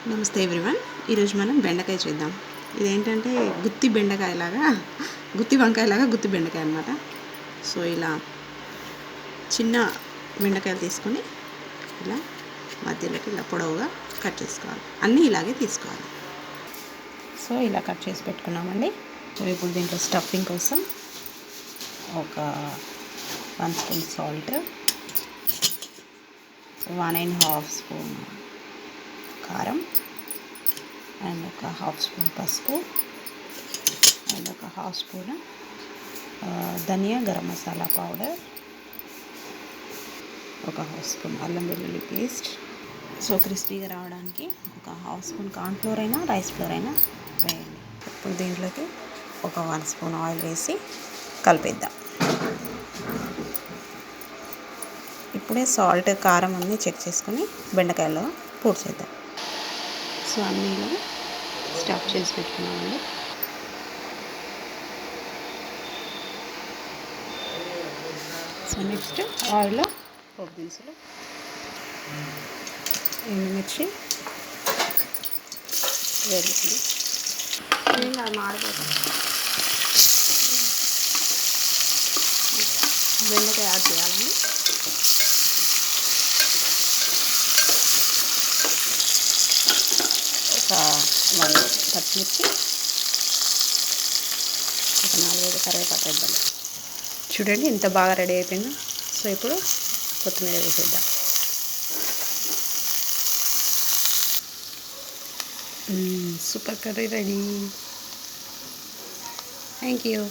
నమస్తే ఎవ్రీవన్. ఈరోజు మనం బెండకాయ చేద్దాం. ఇదేంటంటే గుత్తి బెండకాయలాగా, గుత్తి వంకాయలాగా గుత్తి బెండకాయ అనమాట. సో ఇలా చిన్న బెండకాయలు తీసుకొని ఇలా మధ్యలోకి ఇలా పొడవుగా కట్ చేసుకోవాలి. అన్నీ ఇలాగే తీసుకోవాలి. సో ఇలా కట్ చేసి పెట్టుకున్నామండి. సో ఇప్పుడు దీంట్లో స్టఫింగ్ కోసం ఒక 1 స్పూన్ సాల్ట్, 1.5 స్పూన్ కారం, అండ్ ఒక 1/2 స్పూన్ పసుపు, అండ్ ఒక 1/2 స్పూన్ ధనియా గరం మసాలా పౌడర్, ఒక 1/2 స్పూన్ అల్లం వెల్లుల్లి పేస్ట్. సో క్రిస్పీగా రావడానికి ఒక 1/2 స్పూన్ కార్న్ ఫ్లోర్ అయినా రైస్ ఫ్లోర్ అయినా వేయండి. ఇప్పుడు దీంట్లోకి ఒక 1 స్పూన్ ఆయిల్ వేసి కలిపేద్దాం. ఇప్పుడే సాల్ట్ కారం అన్నీ చెక్ చేసుకొని బెండకాయలో పూడ్చేద్దాం. సో అన్నీ ఇలా స్టఫ్ చేసి పెట్టుకున్నామండి. సో నెక్స్ట్ ఆయిల్లో పోపు దినుసులు, ఎండుమిర్చి, వెల్లుల్లి, అది మాడిపోతాం. బెండకాయ యాడ్ చేయాలండి. ఒక 1 పచ్చిమిర్చి, ఒక 4-5 కరివేపాకు రెబ్బలు. చూడండి ఎంత బాగా రెడీ అయిపోయిందో. సో ఇప్పుడు కొత్తిమీర వేసేద్దాం. Super curry ready. Thank you.